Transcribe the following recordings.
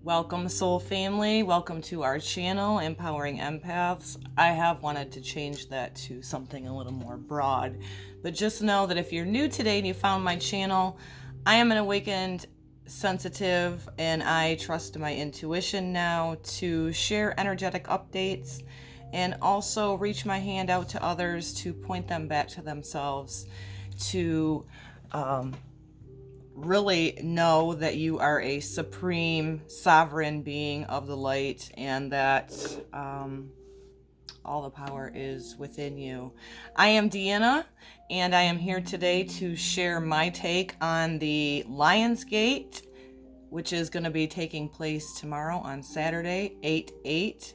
Welcome, soul family. Welcome to our channel, Empowering Empaths. I have wanted to change that to something a little more broad, but just know that if you're new today and you found my channel, I am an awakened sensitive and I trust my intuition now to share energetic updates and also reach my hand out to others to point them back to themselves to really know that you are a supreme sovereign being of the light and that all the power is within you. I am Deanna, and I am here today to share my take on the Lionsgate, which is going to be taking place tomorrow on Saturday, 8/8.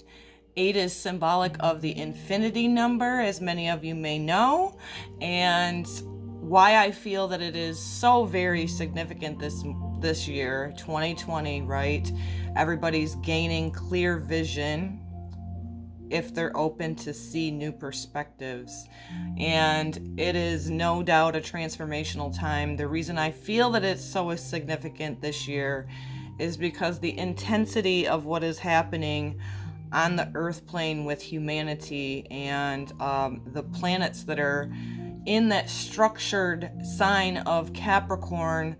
8 is symbolic of the infinity number, as many of you may know, and why I feel that it is so very significant this year, 2020, right? Everybody's gaining clear vision if they're open to see new perspectives. And it is no doubt a transformational time. The reason I feel that it's so significant this year is because the intensity of what is happening on the earth plane with humanity and the planets that are in that structured sign of Capricorn,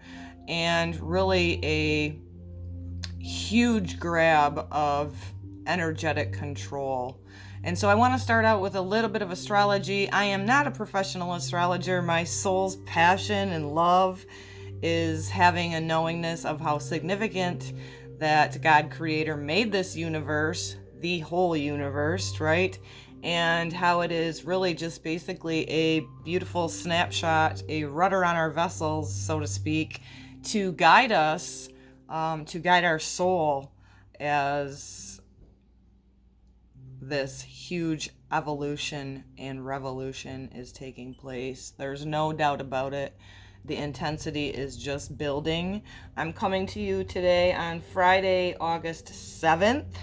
and really a huge grab of energetic control. And so I want to start out with a little bit of astrology. I am not a professional astrologer. My soul's passion and love is having a knowingness of how significant that God Creator made this universe, the whole universe, right? And how it is really just basically a beautiful snapshot, a rudder on our vessels, so to speak, to guide us, to guide our soul as this huge evolution and revolution is taking place. There's no doubt about it. The intensity is just building. I'm coming to you today on Friday, August 7th.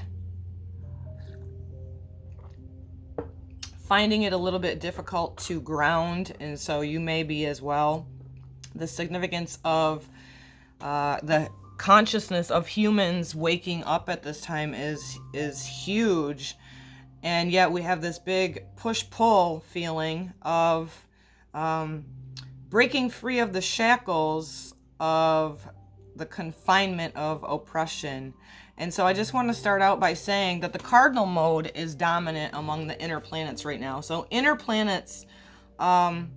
Finding it a little bit difficult to ground, and so you may be as well. The significance of the consciousness of humans waking up at this time is huge, and yet we have this big push-pull feeling of breaking free of the shackles of the confinement of oppression. And so I just want to start out by saying that the cardinal mode is dominant among the inner planets right now. So inner planets have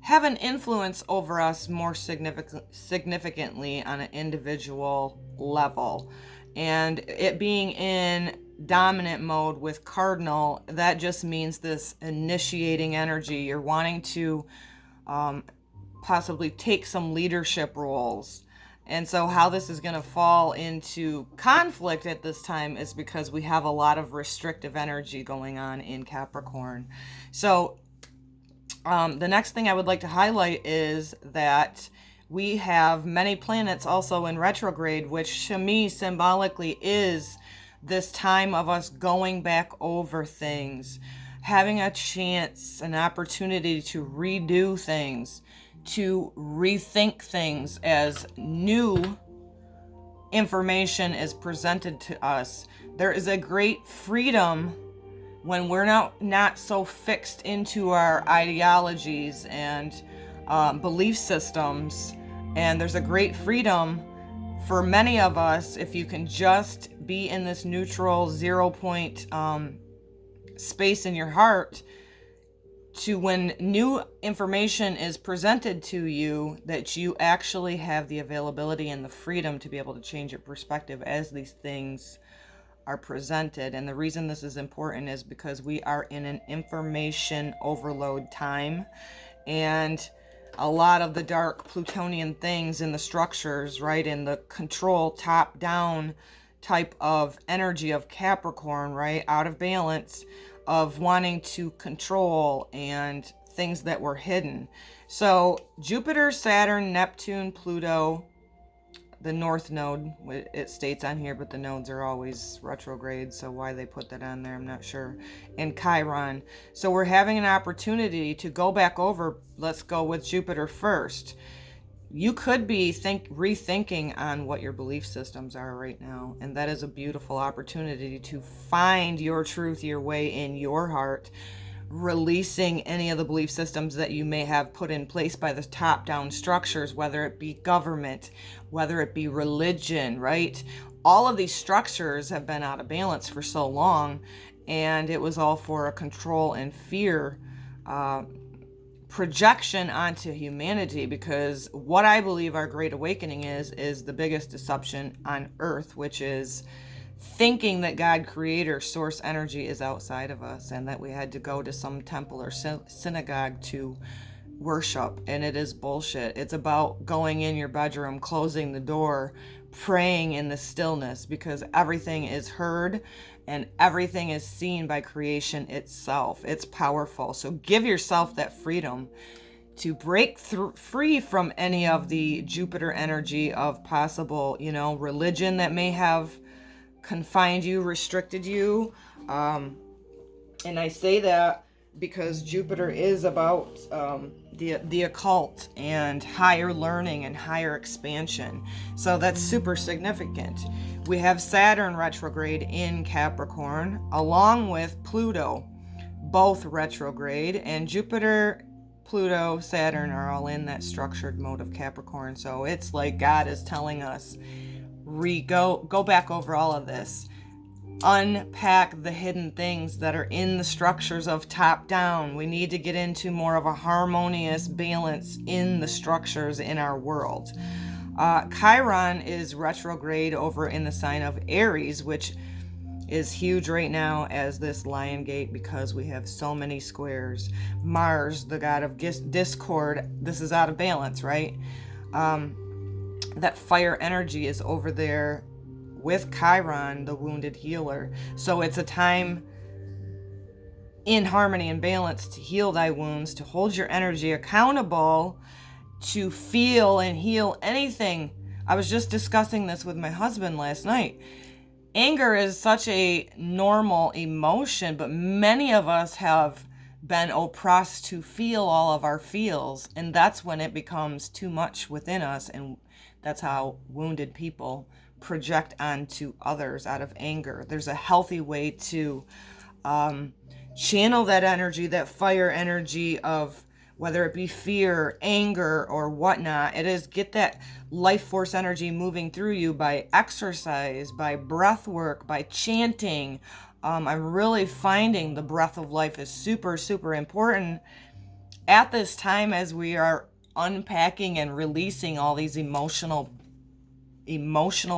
an influence over us more significantly on an individual level. And it being in dominant mode with cardinal, that just means this initiating energy. You're wanting to possibly take some leadership roles. And so how this is going to fall into conflict at this time is because we have a lot of restrictive energy going on in Capricorn. So the next thing I would like to highlight is that we have many planets also in retrograde, which to me symbolically is this time of us going back over things, having a chance, an opportunity to redo things, to rethink things as new information is presented to us. There is a great freedom when we're not so fixed into our ideologies and belief systems, and there's a great freedom for many of us if you can just be in this neutral 0 point space in your heart, to when new information is presented to you, that you actually have the availability and the freedom to be able to change your perspective as these things are presented. And the reason this is important is because we are in an information overload time, and a lot of the dark Plutonian things in the structures, right, in the control top-down type of energy of Capricorn, right, out of balance, of wanting to control and things that were hidden. So Jupiter, Saturn, Neptune, Pluto, the North Node, it states on here, but the nodes are always retrograde, so why they put that on there, I'm not sure, and Chiron. So we're having an opportunity to go back over, let's go with Jupiter first. you could be rethinking on what your belief systems are right now. And that is a beautiful opportunity to find your truth, your way in your heart, releasing any of the belief systems that you may have put in place by the top-down structures, whether it be government, whether it be religion, right? All of these structures have been out of balance for so long, and it was all for a control and fear projection onto humanity, because what I believe our great awakening is the biggest deception on earth, which is thinking that God, creator, source energy is outside of us, and that we had to go to some temple or synagogue to worship. And it is bullshit. It's about going in your bedroom, closing the door, praying in the stillness, because everything is heard and everything is seen by creation itself. It's powerful. So give yourself that freedom to break free from any of the Jupiter energy of possible, religion that may have confined you, restricted you. And I say that because Jupiter is about the occult and higher learning and higher expansion. So that's super significant. We have Saturn retrograde in Capricorn, along with Pluto, both retrograde, and Jupiter, Pluto, Saturn are all in that structured mode of Capricorn. So it's like God is telling us, go back over all of this. Unpack the hidden things that are in the structures of top down. We need to get into more of a harmonious balance in the structures in our world. Chiron is retrograde over in the sign of Aries, which is huge right now as this lion gate, because we have so many squares. Mars, the god of discord, this is out of balance, right? That fire energy is over there with Chiron, the wounded healer. So it's a time in harmony and balance to heal thy wounds, to hold your energy accountable, to feel and heal anything. I was just discussing this with my husband last night. Anger is such a normal emotion, but many of us have been oppressed to feel all of our feels, and that's when it becomes too much within us, and that's how wounded people project onto others out of anger. There's a healthy way to channel that energy, that fire energy of whether it be fear, anger, or whatnot. It is get that life force energy moving through you by exercise, by breath work, by chanting. I'm really finding the breath of life is super, super important at this time as we are unpacking and releasing all these emotional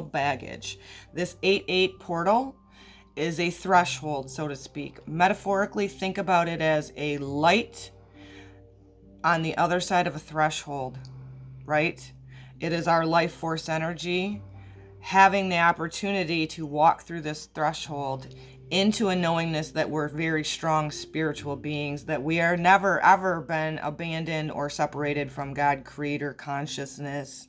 baggage. This 8-8 portal is a threshold, so to speak. Metaphorically, think about it as a light on the other side of a threshold, right? It is our life force energy having the opportunity to walk through this threshold into a knowingness that we're very strong spiritual beings, that we are never ever been abandoned or separated from God, creator consciousness,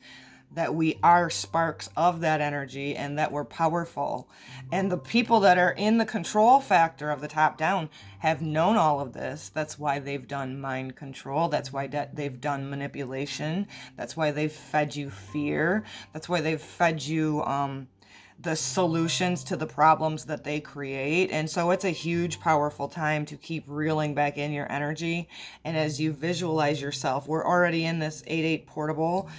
that we are sparks of that energy, and that we're powerful. And the people that are in the control factor of the top down have known all of this. That's why they've done mind control. That's why they've done manipulation. That's why they've fed you fear. That's why they've fed you the solutions to the problems that they create. And so it's a huge, powerful time to keep reeling back in your energy. And as you visualize yourself, we're already in this 8-8 portable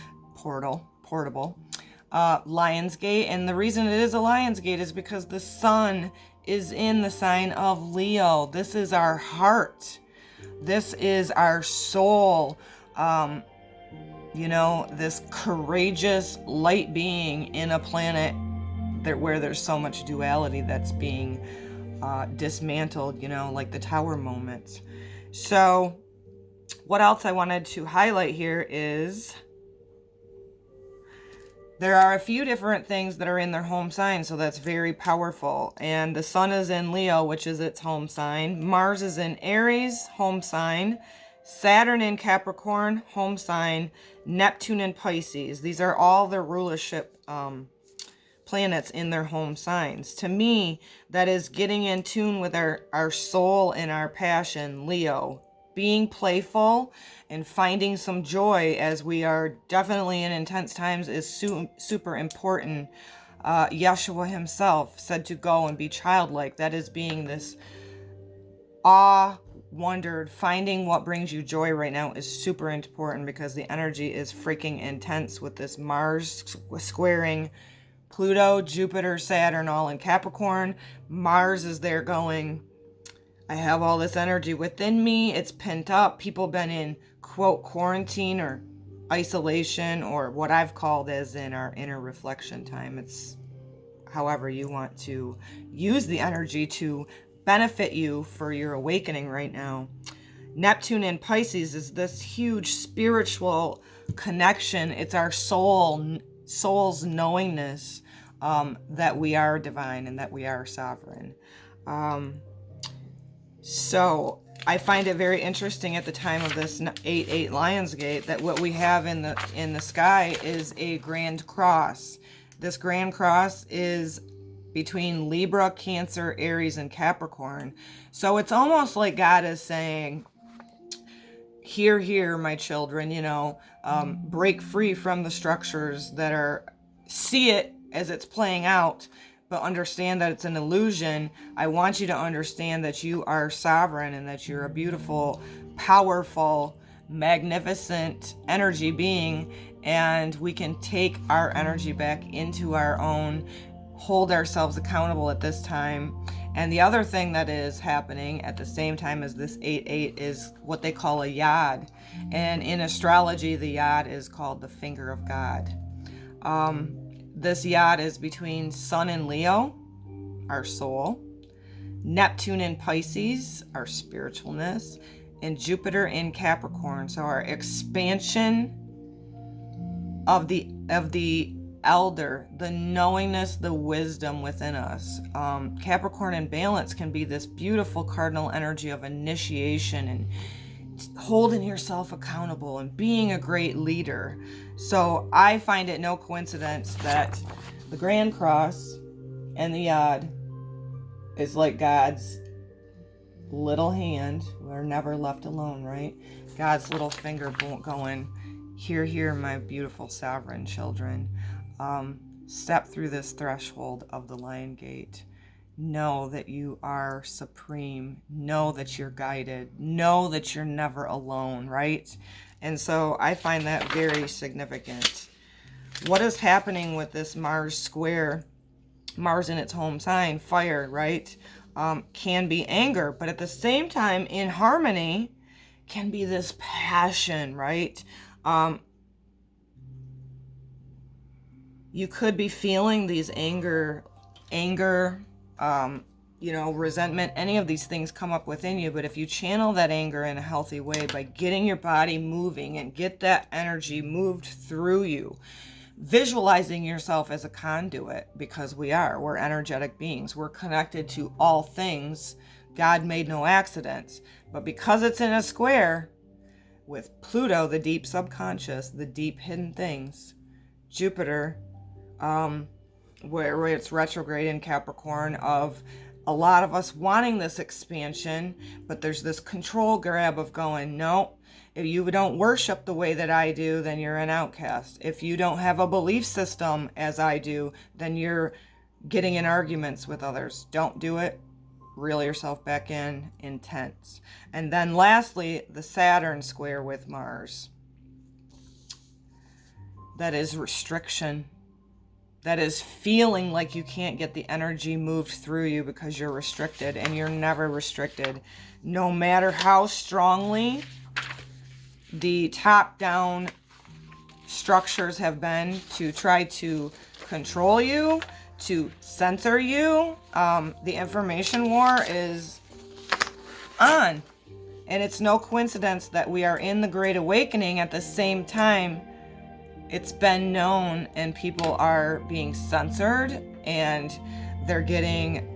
Lion's Gate. And the reason it is a Lion's Gate is because the sun is in the sign of Leo. This is our heart. This is our soul. This courageous light being in a planet where there's so much duality that's being dismantled, like the tower moments. So what else I wanted to highlight here is there are a few different things that are in their home sign, so that's very powerful. And the sun is in Leo, which is its home sign. Mars is in Aries, home sign. Saturn in Capricorn, home sign. Neptune in Pisces. These are all their rulership planets in their home signs. To me, that is getting in tune with our soul and our passion, Leo. being playful and finding some joy, as we are definitely in intense times, is super important. Yeshua himself said to go and be childlike. That is being this awe, wondered, finding what brings you joy right now is super important, because the energy is freaking intense with this Mars squaring Pluto, Jupiter, Saturn, all in Capricorn. Mars is there going, I have all this energy within me. It's pent up. People been in, quote, quarantine or isolation, or what I've called as in our inner reflection time. It's however you want to use the energy to benefit you for your awakening right now. Neptune in Pisces is this huge spiritual connection. It's our soul's knowingness that we are divine and that we are sovereign. So I find it very interesting at the time of this 8-8 Lionsgate that what we have in the sky is a grand cross. This grand cross is between Libra, Cancer, Aries, and Capricorn. So it's almost like God is saying, hear, hear, my children, break free from the structures that are, see it as it's playing out, but understand that it's an illusion. I want you to understand that you are sovereign and that you're a beautiful, powerful, magnificent energy being, and we can take our energy back into our own, hold ourselves accountable at this time. And the other thing that is happening at the same time as this 8-8 is what they call a yod. And in astrology, the yod is called the finger of God. This yod is between Sun and Leo, our soul, Neptune in Pisces, our spiritualness, and Jupiter in Capricorn, so our expansion of the elder, the knowingness, the wisdom within us. Capricorn in balance can be this beautiful cardinal energy of initiation and holding yourself accountable and being a great leader. So I find it no coincidence that the Grand Cross and the Yod is like God's little hand. We're never left alone, right? God's little finger going, here, here, my beautiful sovereign children. Step through this threshold of the Lion Gate. Know that you are supreme. Know that you're guided. Know that you're never alone, right? And so I find that very significant. What is happening with this Mars square, Mars in its home sign, fire, right? Can be anger, but at the same time, in harmony, can be this passion, right? You could be feeling these anger, resentment, any of these things come up within you. But if you channel that anger in a healthy way by getting your body moving and get that energy moved through you, visualizing yourself as a conduit, because we're energetic beings. We're connected to all things. God made no accidents. But because it's in a square with Pluto, the deep subconscious, the deep hidden things, Jupiter, where it's retrograde in Capricorn, of a lot of us wanting this expansion, but there's this control grab of going, no, if you don't worship the way that I do, then you're an outcast. If you don't have a belief system as I do, then you're getting in arguments with others. Don't do it. Reel yourself back in, intense. And then lastly, the Saturn square with Mars. That is restriction. That is feeling like you can't get the energy moved through you because you're restricted, and you're never restricted. No matter how strongly the top-down structures have been to try to control you, to censor you, the information war is on. And it's no coincidence that we are in the Great Awakening at the same time. It's been known, and people are being censored, and they're getting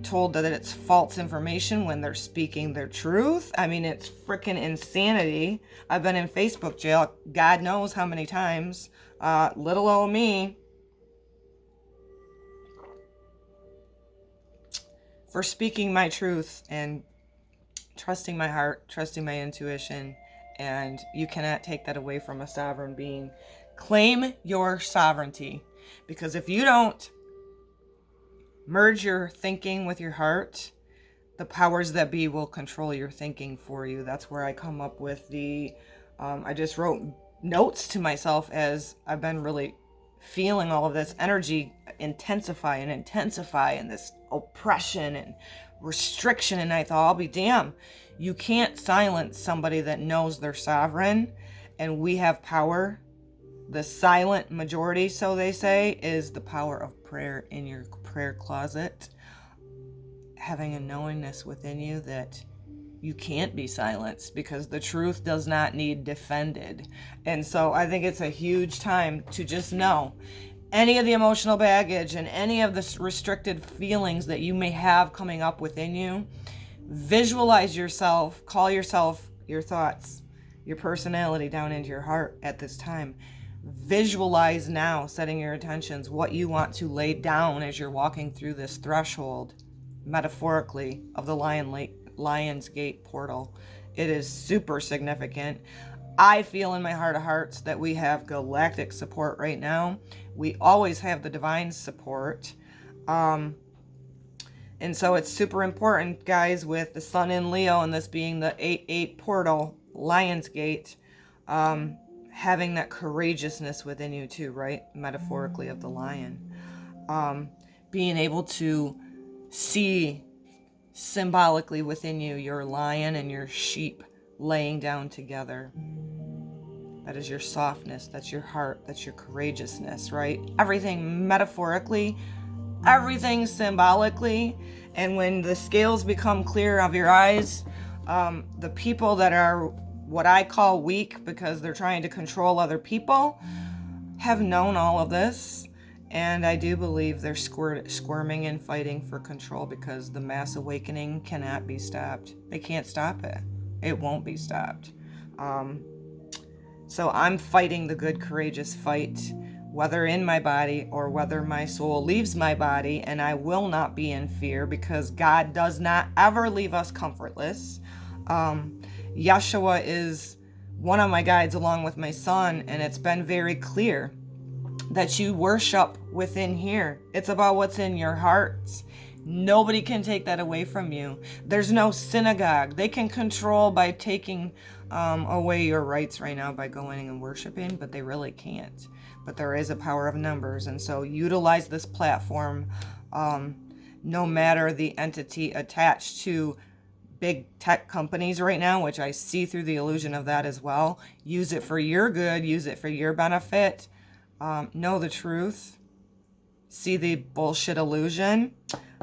told that it's false information when they're speaking their truth. I mean, it's freaking insanity. I've been in Facebook jail, God knows how many times. Little old me, for speaking my truth and trusting my heart, trusting my intuition, and you cannot take that away from a sovereign being. Claim your sovereignty, because if you don't merge your thinking with your heart, the powers that be will control your thinking for you. That's where I come up with I just wrote notes to myself as I've been really feeling all of this energy intensify and this oppression and restriction. And I thought, I'll be damned. You can't silence somebody that knows they're sovereign, and we have power. The silent majority, so they say, is the power of prayer in your prayer closet. Having a knowingness within you that you can't be silenced, because the truth does not need defended. And so I think it's a huge time to just know any of the emotional baggage and any of the restricted feelings that you may have coming up within you. Visualize yourself, call yourself your thoughts, your personality down into your heart at this time. Visualize now, setting your intentions, what you want to lay down as you're walking through this threshold, metaphorically, of the Lion's Gate portal. It is super significant. I feel in my heart of hearts that we have galactic support right now. We always have the divine support. And so it's super important, guys, with the sun in Leo and this being the 8-8 portal, Lion's Gate, having that courageousness within you too, right? Metaphorically of the lion. Being able to see symbolically within you your lion and your sheep laying down together. That is your softness, that's your heart, that's your courageousness, right? Everything metaphorically, everything symbolically. And when the scales become clear of your eyes, the people that are what I call weak because they're trying to control other people have known all of this. And I do believe they're squirming and fighting for control, because the mass awakening cannot be stopped. They can't stop it. It won't be stopped. So I'm fighting the good, courageous fight, whether in my body or whether my soul leaves my body, and I will not be in fear, because God does not ever leave us comfortless. Yeshua is one of my guides along with my son, and it's been very clear that you worship within here. It's about what's in your hearts. Nobody can take that away from you. There's no synagogue. They can control by taking away your rights right now by going and worshiping, but they really can't. But there is a power of numbers, and so utilize this platform, no matter the entity attached to big tech companies right now, which I see through the illusion of that as well. Use it for your good. Use it for your benefit. Know the truth. See the bullshit illusion.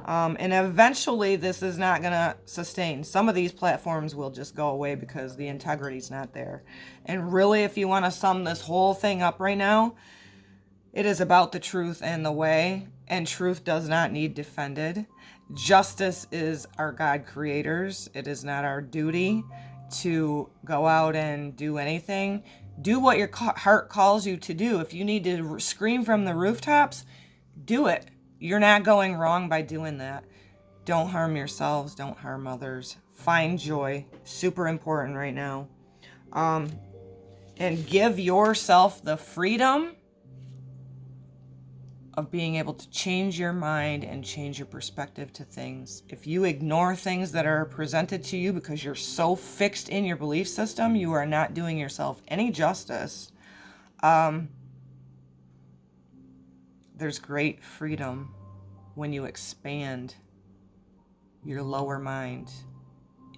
And eventually this is not going to sustain. Some of these platforms will just go away because the integrity's not there. And really, if you want to sum this whole thing up right now, it is about the truth and the way. And truth does not need defended. Justice is our God creators. It is not our duty to go out and do anything. Do what your heart calls you to do. If you need to scream from the rooftops, do it. You're not going wrong by doing that. Don't harm yourselves. Don't harm others. Find joy. Super important right now. And give yourself the freedom of being able to change your mind and change your perspective to things. If you ignore things that are presented to you because you're so fixed in your belief system, you are not doing yourself any justice. There's great freedom when you expand your lower mind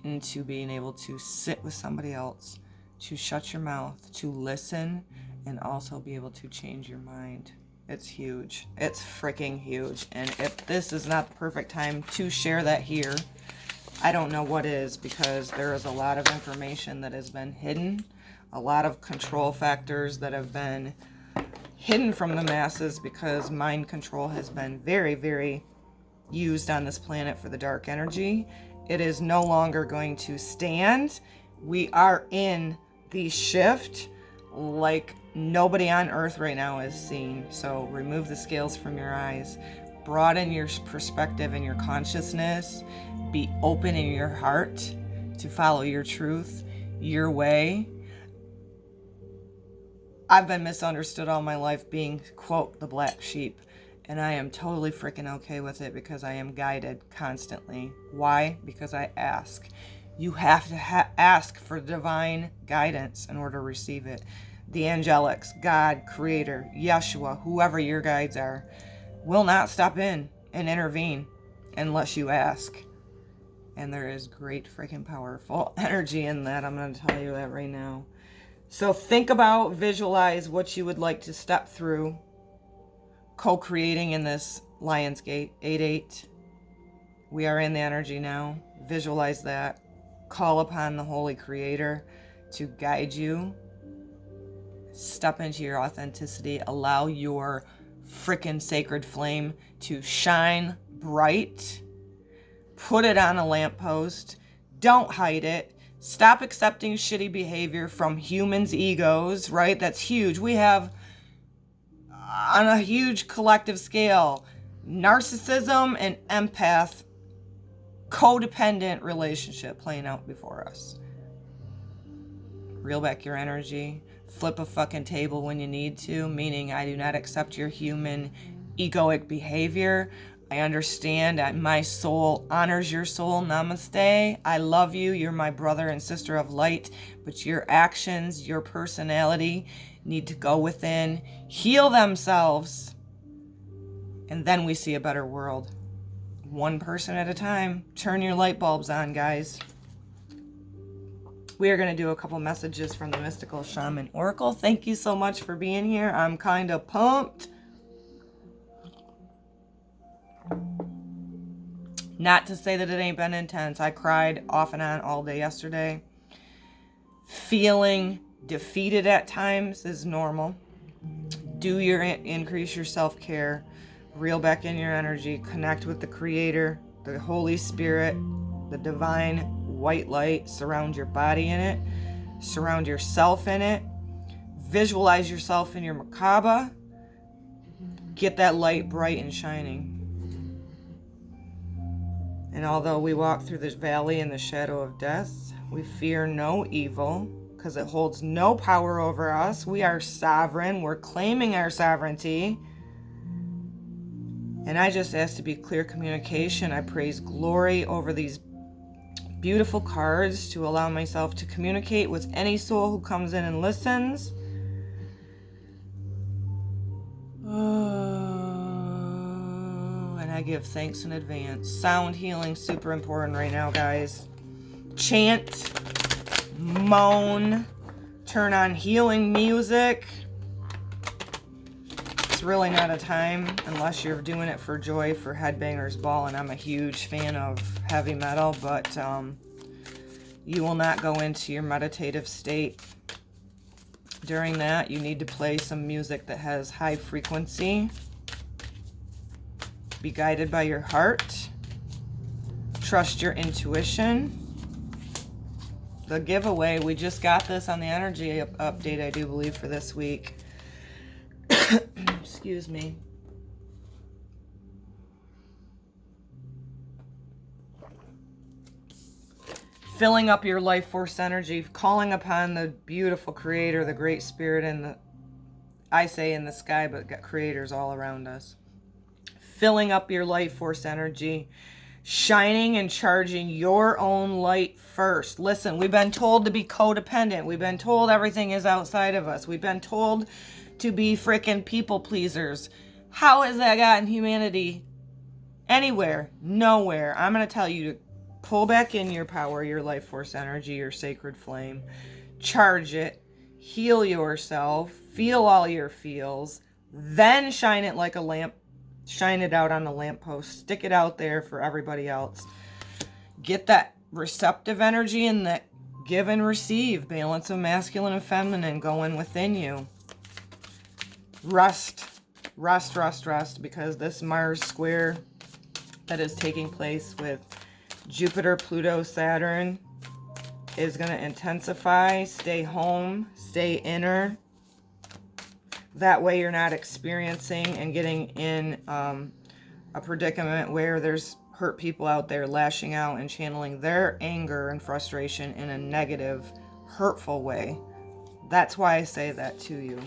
into being able to sit with somebody else, to shut your mouth, to listen, and also be able to change your mind. It's huge. It's freaking huge. And if this is not the perfect time to share that here, I don't know what is, because there is a lot of information that has been hidden, a lot of control factors that have been hidden from the masses, because mind control has been very, very used on this planet for the dark energy. It is no longer going to stand. We are in the shift like nobody on earth right now is seeing. So remove the scales from your eyes, broaden your perspective and your consciousness, be open in your heart, to follow your truth, your way. I've been misunderstood all my life, being, quote, the black sheep. And I am totally freaking okay with it because I am guided constantly. Why? Because I ask. You have to ask for divine guidance in order to receive it. The angelics, God, Creator, Yeshua, whoever your guides are, will not step in and intervene unless you ask. And there is great freaking powerful energy in that. I'm going to tell you that right now. So think about, visualize what you would like to step through, co-creating in this Lionsgate 8-8. We are in the energy now. Visualize that. Call upon the Holy Creator to guide you. Step into your authenticity. Allow your freaking sacred flame to shine bright. Put it on a lamppost. Don't hide it. Stop accepting shitty behavior from humans' egos, right? That's huge. We have, on a huge collective scale, narcissism and empath codependent relationship playing out before us. Reel back your energy. Flip a fucking table when you need to, meaning I do not accept your human egoic behavior. I understand that my soul honors your soul. Namaste. I love you. You're my brother and sister of light, but your actions, your personality need to go within, heal themselves, and then we see a better world. One person at a time. Turn your light bulbs on, guys. We are going to do a couple messages from the Mystical Shaman Oracle. Thank you so much for being here. I'm kind of pumped. Not to say that it ain't been intense. I cried off and on all day yesterday. Feeling defeated at times is normal. Increase your self-care. Reel back in your energy. Connect with the Creator, the Holy Spirit, the divine white light. Surround your body in it. Surround yourself in it. Visualize yourself in your Merkaba. Get that light bright and shining. And although we walk through this valley in the shadow of death, we fear no evil because it holds no power over us. We are sovereign. We're claiming our sovereignty. And I just ask to be clear communication. I praise glory over these beautiful cards to allow myself to communicate with any soul who comes in and listens. And I give thanks in advance. Sound healing, super important right now, guys. Chant, moan, turn on healing music. It's really not a time unless you're doing it for joy, for Headbangers Ball, and I'm a huge fan of heavy metal, but you will not go into your meditative state. During that, you need to play some music that has high frequency. Be guided by your heart. Trust your intuition. The giveaway, we just got this on the energy update, I do believe, for this week. Excuse me. Filling up your life force energy, calling upon the beautiful Creator, the Great Spirit, and I say in the sky, but got creators all around us. Filling up your life force energy, shining and charging your own light first. Listen, we've been told to be codependent. We've been told everything is outside of us. We've been told to be freaking people pleasers. How has that gotten humanity anywhere? Nowhere. I'm going to tell you to pull back in your power, your life force energy, your sacred flame. Charge it. Heal yourself. Feel all your feels. Then shine it like a lamp. Shine it out on the lamppost. Stick it out there for everybody else. Get that receptive energy and that give and receive. Balance of masculine and feminine going within you. Rest, because this Mars square that is taking place with Jupiter, Pluto, Saturn is going to intensify. Stay home, stay inner. That way you're not experiencing and getting in a predicament where there's hurt people out there lashing out and channeling their anger and frustration in a negative, hurtful way. That's why I say that to you.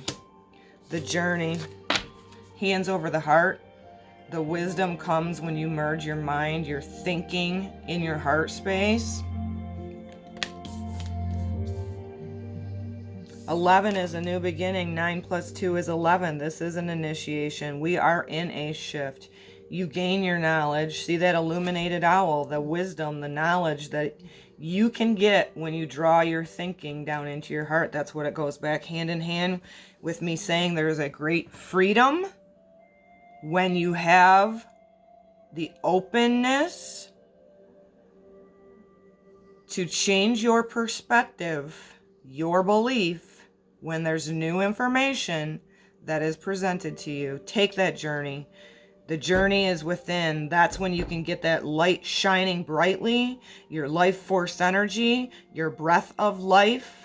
The journey, hands over the heart. The wisdom comes when you merge your mind, your thinking in your heart space. 11 is a new beginning. 9 plus 2 is 11. This is an initiation. We are in a shift. You gain your knowledge. See that illuminated owl, the wisdom, the knowledge that you can get when you draw your thinking down into your heart. That's what it goes back hand in hand with me saying there is a great freedom when you have the openness to change your perspective, your belief, when there's new information that is presented to you. Take that journey. The journey is within. That's when you can get that light shining brightly, your life force energy, your breath of life.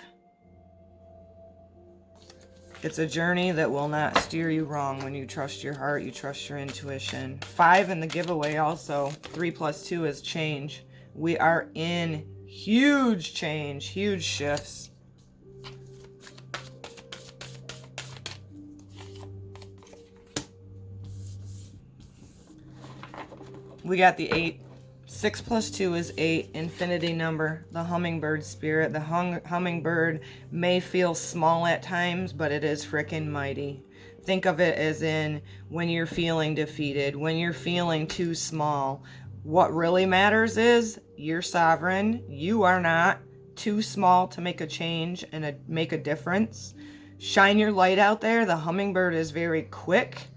It's a journey that will not steer you wrong when you trust your heart, you trust your intuition. 5 in the giveaway also. 3 plus 2 is change. We are in huge change, huge shifts. We got the 8. 6 plus 2 is 8, infinity number, the hummingbird spirit. The hummingbird may feel small at times, but it is freaking mighty. Think of it as in when you're feeling defeated, when you're feeling too small. What really matters is you're sovereign. You are not too small to make a change and make a difference. Shine your light out there. The hummingbird is very quick.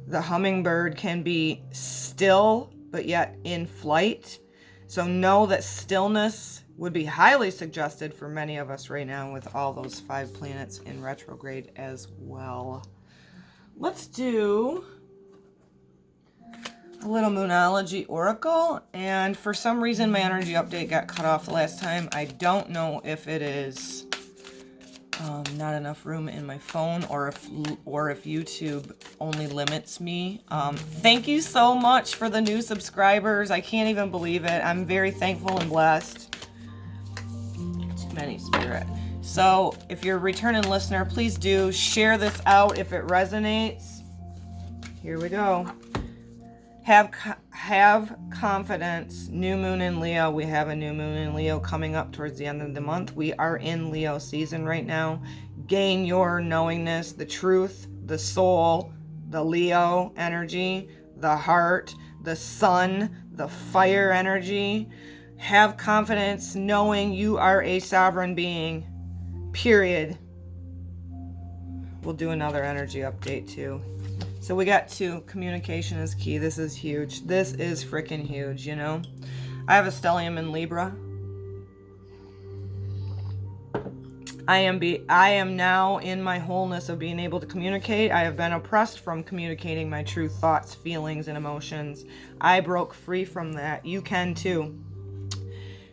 The hummingbird can be still, but yet in flight. So know that stillness would be highly suggested for many of us right now with all those 5 planets in retrograde as well. Let's do a little Moonology Oracle. And for some reason, my energy update got cut off the last time. I don't know if it is not enough room in my phone or if YouTube only limits me. Thank you so much for the new subscribers. I can't even believe it. I'm very thankful and blessed. Too many, Spirit. So if you're a returning listener, please do share this out if it resonates. Here we go. Have confidence. New moon in Leo. We have a new moon in Leo coming up towards the end of the month. We are in Leo season right now. Gain your knowingness, the truth, the soul, the Leo energy, the heart, the sun, the fire energy. Have confidence knowing you are a sovereign being. Period. We'll do another energy update too. So we got 2. Communication is key. This is huge. This is freaking huge, you know. I have a stellium in Libra. I am now in my wholeness of being able to communicate. I have been oppressed from communicating my true thoughts, feelings, and emotions. I broke free from that. You can too.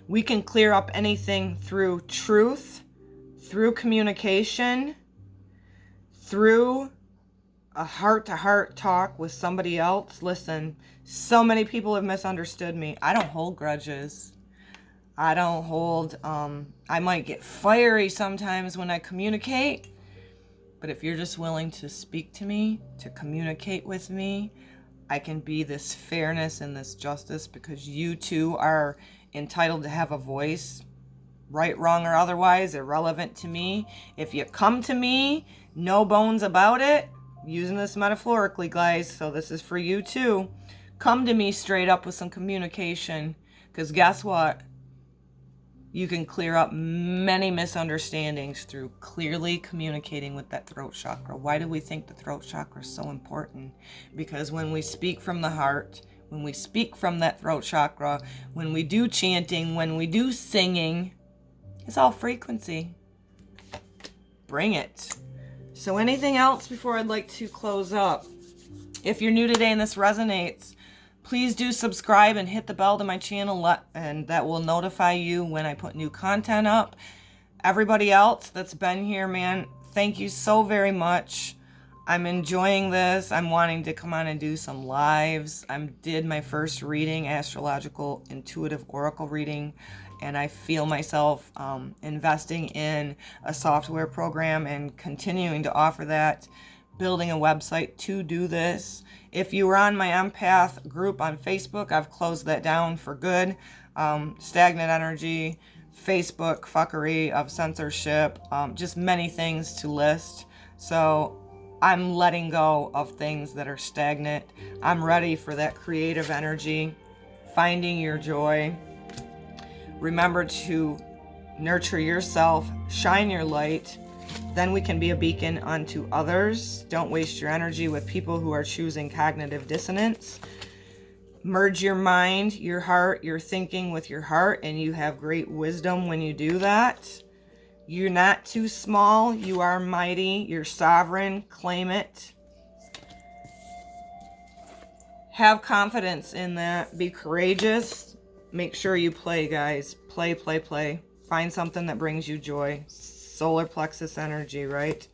We can clear up anything through truth, through communication, through a heart-to-heart talk with somebody else. Listen, so many people have misunderstood me. I don't hold grudges. I don't hold, I might get fiery sometimes when I communicate, but if you're just willing to speak to me, to communicate with me, I can be this fairness and this justice because you too are entitled to have a voice, right, wrong, or otherwise, irrelevant to me. If you come to me, no bones about it, using this metaphorically, guys, so this is for you too. Come to me straight up with some communication, because guess what? You can clear up many misunderstandings through clearly communicating with that throat chakra. Why do we think the throat chakra is so important? Because when we speak from the heart, when we speak from that throat chakra, when we do chanting, when we do singing, it's all frequency. Bring it. So anything else before I'd like to close up? If you're new today and this resonates, please do subscribe and hit the bell to my channel, and that will notify you when I put new content up. Everybody else that's been here, man, thank you so very much. I'm enjoying this. I'm wanting to come on and do some lives. I did my first reading, astrological intuitive oracle reading, and I feel myself investing in a software program and continuing to offer that, building a website to do this. If you were on my empath group on Facebook, I've closed that down for good. Stagnant energy, Facebook fuckery of censorship, just many things to list. So I'm letting go of things that are stagnant. I'm ready for that creative energy, finding your joy. Remember to nurture yourself, shine your light. Then we can be a beacon unto others. Don't waste your energy with people who are choosing cognitive dissonance. Merge your mind, your heart, your thinking with your heart, and you have great wisdom when you do that. You're not too small. You are mighty. You're sovereign. Claim it. Have confidence in that. Be courageous. Make sure you play, guys. Play, play, play. Find something that brings you joy. Solar plexus energy, right?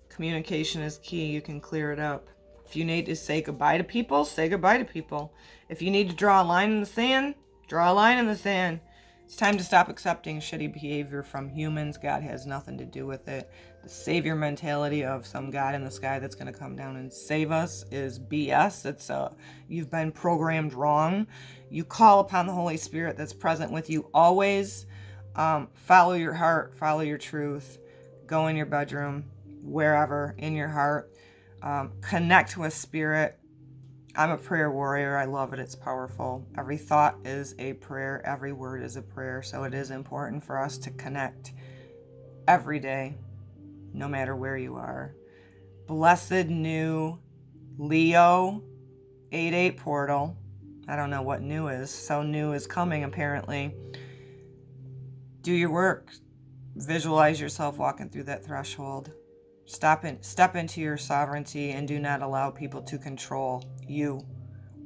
Communication is key. You can clear it up. If you need to say goodbye to people, say goodbye to people. If you need to draw a line in the sand, draw a line in the sand. It's time to stop accepting shitty behavior from humans. God has nothing to do with it. The savior mentality of some God in the sky that's going to come down and save us is BS. You've been programmed wrong. You call upon the Holy Spirit that's present with you always. Follow your heart, follow your truth. Go in your bedroom, wherever, in your heart. Connect with spirit. I'm a prayer warrior. I love it. It's powerful. Every thought is a prayer. Every word is a prayer. So it is important for us to connect every day, no matter where you are. Blessed new Leo 88 portal. I don't know what new is. So new is coming, apparently. Do your work. Visualize yourself walking through that threshold. Step into your sovereignty and do not allow people to control you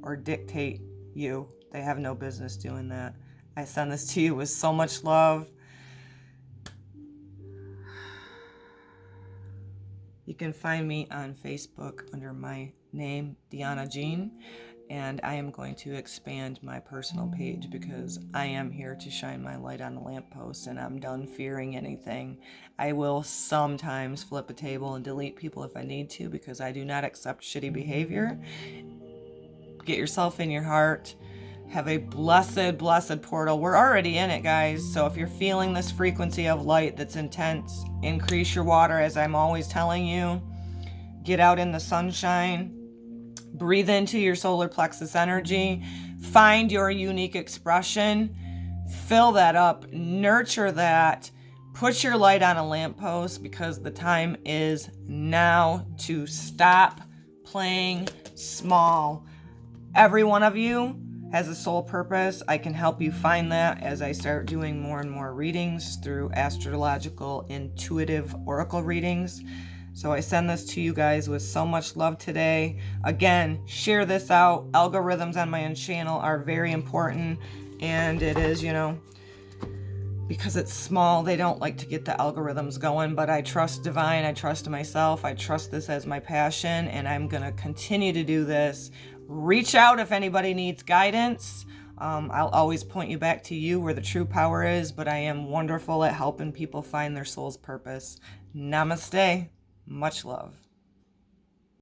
or dictate you. They have no business doing that. I send this to you with so much love. You can find me on Facebook under my name, Deanna Jean, and I am going to expand my personal page because I am here to shine my light on the lamppost, and I'm done fearing anything. I will sometimes flip a table and delete people if I need to because I do not accept shitty behavior. Get yourself in your heart. Have a blessed, blessed portal. We're already in it, guys. So if you're feeling this frequency of light that's intense, increase your water, as I'm always telling you. Get out in the sunshine. Breathe into your solar plexus energy. Find your unique expression. Fill that up. Nurture that. Put your light on a lamppost because the time is now to stop playing small. Every one of you has a soul purpose. I can help you find that as I start doing more and more readings through astrological intuitive oracle readings. So I send this to you guys with so much love today. Again, share this out. Algorithms on my own channel are very important. And it is, because it's small, they don't like to get the algorithms going. But I trust divine. I trust myself. I trust this as my passion. And I'm going to continue to do this. Reach out if anybody needs guidance. I'll always point you back to you where the true power is. But I am wonderful at helping people find their soul's purpose. Namaste. Much love.